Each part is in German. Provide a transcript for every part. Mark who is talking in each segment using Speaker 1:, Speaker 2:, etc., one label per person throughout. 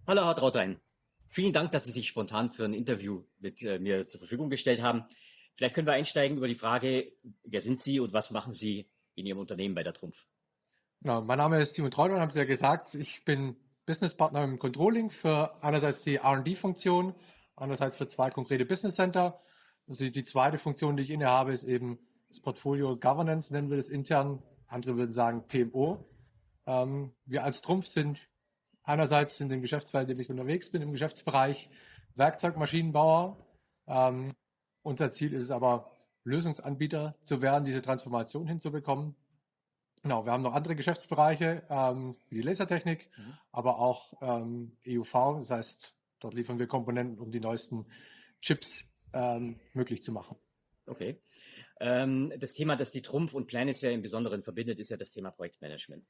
Speaker 1: Hallo, Herr Trautein. Vielen Dank, dass Sie sich spontan für ein Interview mit mir zur Verfügung gestellt haben. Vielleicht können wir einsteigen über die Frage, wer sind Sie und was machen Sie in Ihrem Unternehmen bei der Trumpf?
Speaker 2: Genau, mein Name ist Simon Treumann, haben Sie ja gesagt. Ich bin Businesspartner im Controlling für einerseits die R&D-Funktion, andererseits für zwei konkrete Business Center. Also die zweite Funktion, die ich innehabe, ist eben das Portfolio Governance, nennen wir das intern. Andere würden sagen PMO. Wir als Trumpf sind einerseits in dem Geschäftsfeld, in dem ich unterwegs bin, im Geschäftsbereich Werkzeugmaschinenbauer. Ähm, Unser Ziel ist es aber, Lösungsanbieter zu werden, diese Transformation hinzubekommen. Genau, wir haben noch andere Geschäftsbereiche, wie die Lasertechnik,
Speaker 1: Mhm.
Speaker 2: aber auch EUV. Das heißt, dort liefern wir Komponenten, um die neuesten Chips möglich zu machen.
Speaker 1: Okay. Das Thema, das die Trumpf und Planisware im Besonderen verbindet, ist ja das Thema Projektmanagement.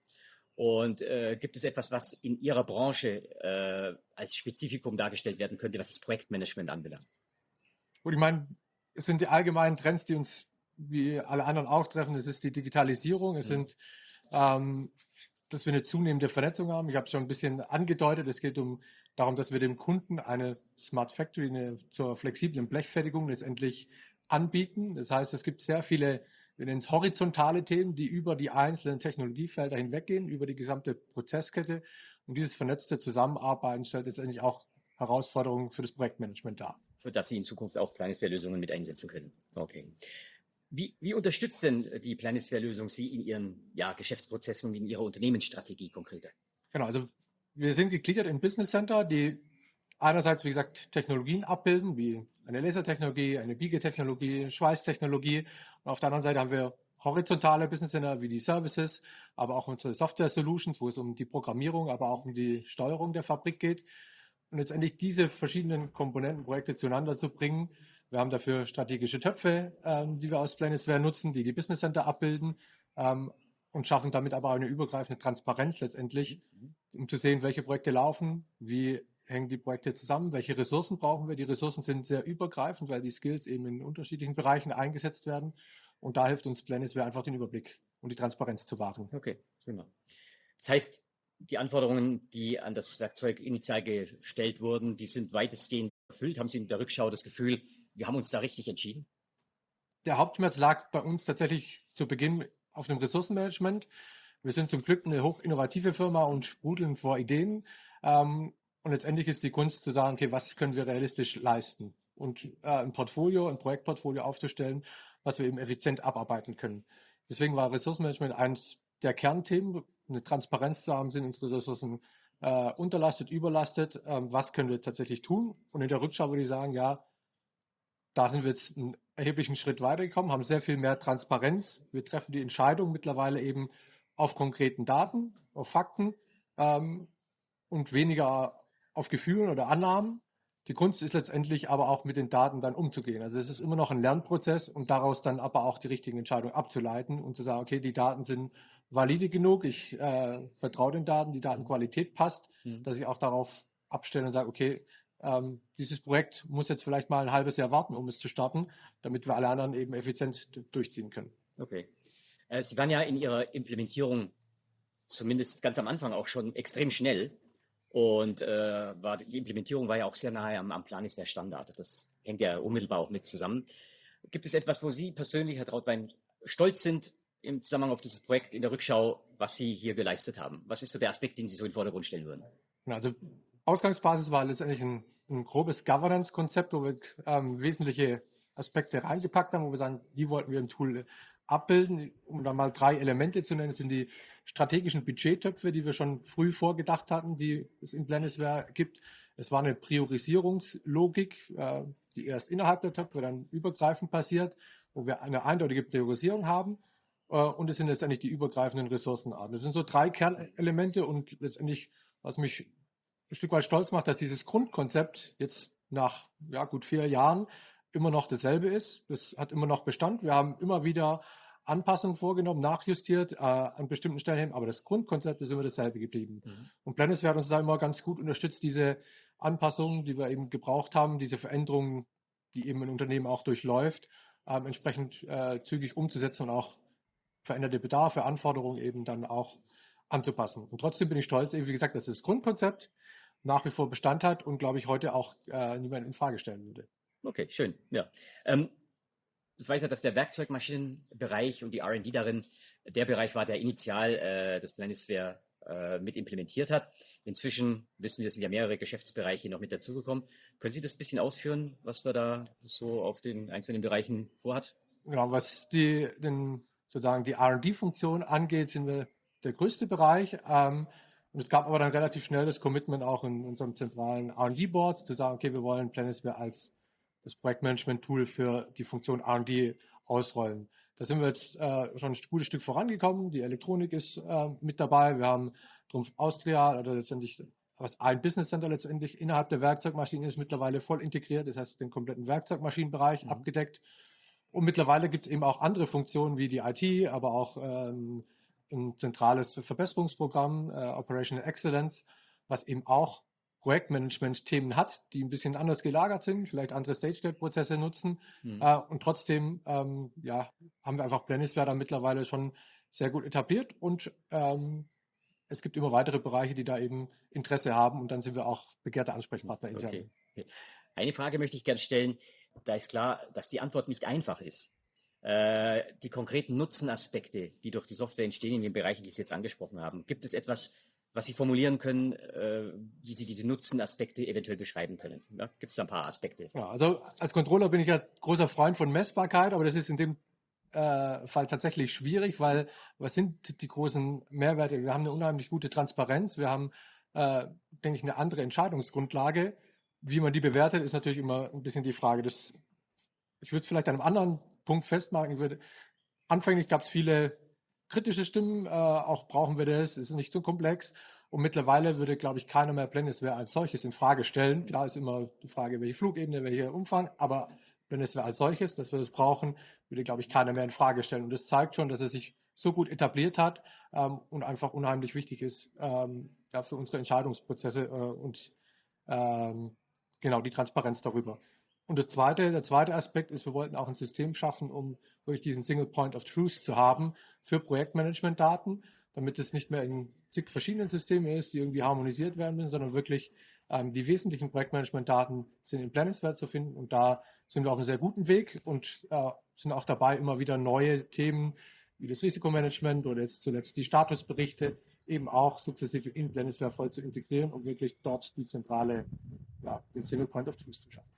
Speaker 1: Und gibt es etwas, was in Ihrer Branche als Spezifikum dargestellt werden könnte, was das Projektmanagement anbelangt?
Speaker 2: Gut, ich meine, es sind die allgemeinen Trends, die uns wie alle anderen auch treffen. Es ist die Digitalisierung, es
Speaker 1: Mhm.
Speaker 2: sind, dass wir eine zunehmende Vernetzung haben. Ich habe es schon ein bisschen angedeutet. Es geht darum, dass wir dem Kunden eine Smart Factory zur flexiblen Blechfertigung letztendlich anbieten. Das heißt, es gibt sehr viele, wir nennen es horizontale Themen, die über die einzelnen Technologiefelder hinweggehen, über die gesamte Prozesskette. Und dieses vernetzte Zusammenarbeiten stellt letztendlich auch Herausforderungen für das Projektmanagement dar.
Speaker 1: Für das Sie in Zukunft auch Planisware-Lösungen mit einsetzen können. Okay. Wie unterstützt denn die Planisware-Lösung Sie in Ihren Geschäftsprozessen und in Ihrer Unternehmensstrategie konkreter?
Speaker 2: Genau, also wir sind gegliedert in Business Center, die einerseits, wie gesagt, Technologien abbilden, wie eine Lasertechnologie, eine Biegetechnologie, Schweißtechnologie. Und auf der anderen Seite haben wir horizontale Business Center wie die Services, aber auch unsere Software Solutions, wo es um die Programmierung, aber auch um die Steuerung der Fabrik geht. Und letztendlich diese verschiedenen Komponentenprojekte zueinander zu bringen. Wir haben dafür strategische Töpfe, die wir aus Planisware nutzen, die die Business Center abbilden, und schaffen damit aber eine übergreifende Transparenz letztendlich, um zu sehen, welche Projekte laufen, wie hängen die Projekte zusammen, welche Ressourcen brauchen wir. Die Ressourcen sind sehr übergreifend, weil die Skills eben in unterschiedlichen Bereichen eingesetzt werden. Und da hilft uns Planisware einfach den Überblick und die Transparenz zu wahren.
Speaker 1: Okay, prima. Das heißt, die Anforderungen, die an das Werkzeug initial gestellt wurden, die sind weitestgehend erfüllt. Haben Sie in der Rückschau das Gefühl, wir haben uns da richtig entschieden?
Speaker 2: Der Hauptschmerz lag bei uns tatsächlich zu Beginn auf dem Ressourcenmanagement. Wir sind zum Glück eine hochinnovative Firma und sprudeln vor Ideen. Und letztendlich ist die Kunst zu sagen, okay, was können wir realistisch leisten? Und ein Projektportfolio aufzustellen, was wir eben effizient abarbeiten können. Deswegen war Ressourcenmanagement eines der Kernthemen, eine Transparenz zu haben, sind unsere Ressourcen unterlastet, überlastet, was können wir tatsächlich tun? Und in der Rückschau würde ich sagen, ja, da sind wir jetzt einen erheblichen Schritt weitergekommen, haben sehr viel mehr Transparenz. Wir treffen die Entscheidung mittlerweile eben auf konkreten Daten, auf Fakten, und weniger auf Gefühlen oder Annahmen. Die Kunst ist letztendlich aber auch mit den Daten dann umzugehen. Also es ist immer noch ein Lernprozess und daraus dann aber auch die richtigen Entscheidungen abzuleiten und zu sagen, okay, die Daten sind valide genug, ich vertraue den Daten, die Datenqualität passt,
Speaker 1: Mhm.
Speaker 2: dass ich auch darauf abstelle und sage, okay, dieses Projekt muss jetzt vielleicht mal ein halbes Jahr warten, um es zu starten, damit wir alle anderen eben effizient durchziehen können.
Speaker 1: Okay. Sie waren ja in Ihrer Implementierung zumindest ganz am Anfang auch schon extrem schnell. Und die Implementierung war ja auch sehr nahe am Planisware-Standard. Das hängt ja unmittelbar auch mit zusammen. Gibt es etwas, wo Sie persönlich, Herr Trautwein, stolz sind im Zusammenhang auf dieses Projekt in der Rückschau, was Sie hier geleistet haben? Was ist so der Aspekt, den Sie so in den Vordergrund stellen würden?
Speaker 2: Also Ausgangsbasis war letztendlich ein grobes Governance-Konzept, wo wir wesentliche Aspekte reingepackt haben, wo wir sagen, die wollten wir im Tool abbilden. Um dann mal 3 Elemente zu nennen, das sind die strategischen Budgettöpfe, die wir schon früh vorgedacht hatten, die es in Planisware gibt. Es war eine Priorisierungslogik, die erst innerhalb der Töpfe, dann übergreifend passiert, wo wir eine eindeutige Priorisierung haben. Und es sind letztendlich die übergreifenden Ressourcenarten. Das sind so 3 Kernelemente und letztendlich, was mich ein Stück weit stolz macht, dass dieses Grundkonzept jetzt nach gut 4 Jahren immer noch dasselbe ist. Das hat immer noch Bestand. Wir haben immer wieder Anpassungen vorgenommen, nachjustiert an bestimmten Stellen hin, aber das Grundkonzept ist immer dasselbe geblieben.
Speaker 1: Mhm.
Speaker 2: Und Planisware hat uns da immer ganz gut unterstützt, diese Anpassungen, die wir eben gebraucht haben, diese Veränderungen, die eben ein Unternehmen auch durchläuft, entsprechend zügig umzusetzen und auch veränderte Bedarfe, Anforderungen eben dann auch anzupassen. Und trotzdem bin ich stolz, eben wie gesagt, das ist das Grundkonzept. nach wie vor Bestand hat und, glaube ich, heute auch niemand in Frage stellen würde.
Speaker 1: Okay, schön. Ja. Ich weiß ja, dass der Werkzeugmaschinenbereich und die R&D darin der Bereich war, der initial das Planisware mit implementiert hat. Inzwischen wissen wir, es sind ja mehrere Geschäftsbereiche noch mit dazugekommen. Können Sie das ein bisschen ausführen, was wir da so auf den einzelnen Bereichen vorhat?
Speaker 2: Genau, was sozusagen die R&D-Funktion angeht, sind wir der größte Bereich. Und es gab aber dann relativ schnell das Commitment auch in unserem zentralen R&D-Board zu sagen, okay, wir wollen Planisware als das Projektmanagement-Tool für die Funktion R&D ausrollen. Da sind wir jetzt schon ein gutes Stück vorangekommen. Die Elektronik ist mit dabei. Wir haben Trumpf Austria oder letztendlich was ein Business Center letztendlich innerhalb der Werkzeugmaschinen ist mittlerweile voll integriert. Das heißt, den kompletten Werkzeugmaschinenbereich abgedeckt. Und mittlerweile gibt es eben auch andere Funktionen wie die IT, aber auch ein zentrales Verbesserungsprogramm, Operational Excellence, was eben auch Projektmanagement-Themen hat, die ein bisschen anders gelagert sind, vielleicht andere Stage-Gate-Prozesse nutzen. Und trotzdem haben wir einfach Planisware da mittlerweile schon sehr gut etabliert und es gibt immer weitere Bereiche, die da eben Interesse haben und dann sind wir auch begehrte Ansprechpartner intern.
Speaker 1: Okay. Eine Frage möchte ich gerne stellen. Da ist klar, dass die Antwort nicht einfach ist. Die konkreten Nutzenaspekte, die durch die Software entstehen in den Bereichen, die Sie jetzt angesprochen haben, gibt es etwas, was Sie formulieren können, wie Sie diese Nutzenaspekte eventuell beschreiben können? Ja, gibt es ein paar Aspekte?
Speaker 2: Ja, also als Controller bin ich ja großer Freund von Messbarkeit, aber das ist in dem Fall tatsächlich schwierig, weil was sind die großen Mehrwerte? Wir haben eine unheimlich gute Transparenz, wir haben, denke ich, eine andere Entscheidungsgrundlage. Wie man die bewertet, ist natürlich immer ein bisschen die Frage. Ich würde es vielleicht an einem anderen Punkt festmachen. Anfänglich gab es viele kritische Stimmen, auch brauchen wir das, es ist nicht so komplex. Und mittlerweile würde, glaube ich, keiner mehr Planisware als solches in Frage stellen. Klar ist immer die Frage, welche Flugebene, welcher Umfang, aber Planisware als solches, dass wir das brauchen, würde, glaube ich, keiner mehr in Frage stellen. Und das zeigt schon, dass er sich so gut etabliert hat und einfach unheimlich wichtig ist für unsere Entscheidungsprozesse und genau die Transparenz darüber. Und der zweite Aspekt ist, wir wollten auch ein System schaffen, um wirklich diesen Single Point of Truth zu haben für Projektmanagement-Daten, damit es nicht mehr in zig verschiedenen Systemen ist, die irgendwie harmonisiert werden müssen, sondern wirklich die wesentlichen Projektmanagement-Daten sind in Planisware zu finden. Und da sind wir auf einem sehr guten Weg und sind auch dabei, immer wieder neue Themen wie das Risikomanagement oder jetzt zuletzt die Statusberichte eben auch sukzessive in Planisware voll zu integrieren, um wirklich dort den Single Point of Truth zu schaffen.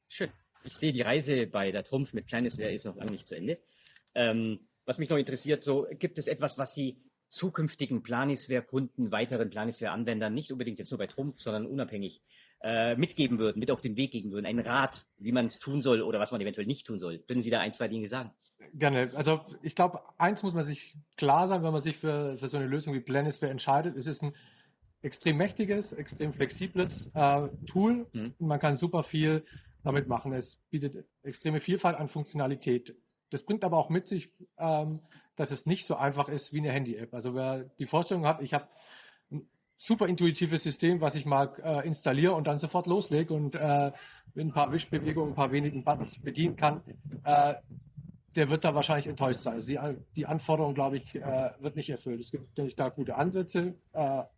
Speaker 1: Schön. Ich sehe, die Reise bei der Trumpf mit Planisware ist noch lange nicht zu Ende. Was mich noch interessiert, gibt es etwas, was Sie zukünftigen Planisware-Kunden, weiteren Planisware-Anwendern, nicht unbedingt jetzt nur bei Trumpf, sondern unabhängig, mitgeben würden, mit auf den Weg geben würden? Einen Rat, wie man es tun soll oder was man eventuell nicht tun soll. Können Sie da ein, zwei Dinge sagen?
Speaker 2: Gerne. Also ich glaube, eins muss man sich klar sein, wenn man sich für so eine Lösung wie Planisware entscheidet. Es ist ein extrem mächtiges, extrem flexibles Tool. Und man kann super viel damit machen. Es bietet extreme Vielfalt an Funktionalität. Das bringt aber auch mit sich, dass es nicht so einfach ist wie eine Handy-App. Also wer die Vorstellung hat, ich habe ein super intuitives System, was ich mal installiere und dann sofort loslege und mit ein paar Wischbewegungen, ein paar wenigen Buttons bedienen kann, der wird da wahrscheinlich enttäuscht sein. Also die Anforderung, glaube ich, wird nicht erfüllt. Es gibt natürlich da gute Ansätze, aber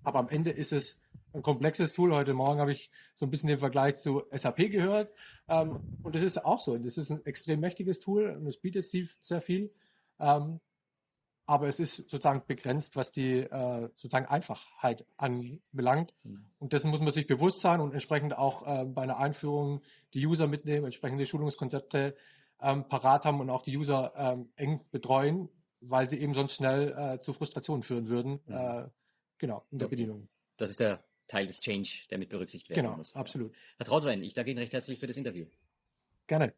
Speaker 2: am Ende ist es ein komplexes Tool. Heute Morgen habe ich so ein bisschen den Vergleich zu SAP gehört. Und das ist auch so. Das ist ein extrem mächtiges Tool und es bietet sehr viel. Aber es ist sozusagen begrenzt, was die sozusagen Einfachheit anbelangt. Und dessen muss man sich bewusst sein und entsprechend auch bei einer Einführung die User mitnehmen, entsprechende Schulungskonzepte parat haben und auch die User eng betreuen, weil sie eben sonst schnell zu Frustrationen führen würden. In der Bedienung.
Speaker 1: Das ist der Teil des Change, der mit berücksichtigt werden muss.
Speaker 2: Genau, absolut.
Speaker 1: Herr Trautwein, ich danke Ihnen recht herzlich für das Interview.
Speaker 2: Gerne.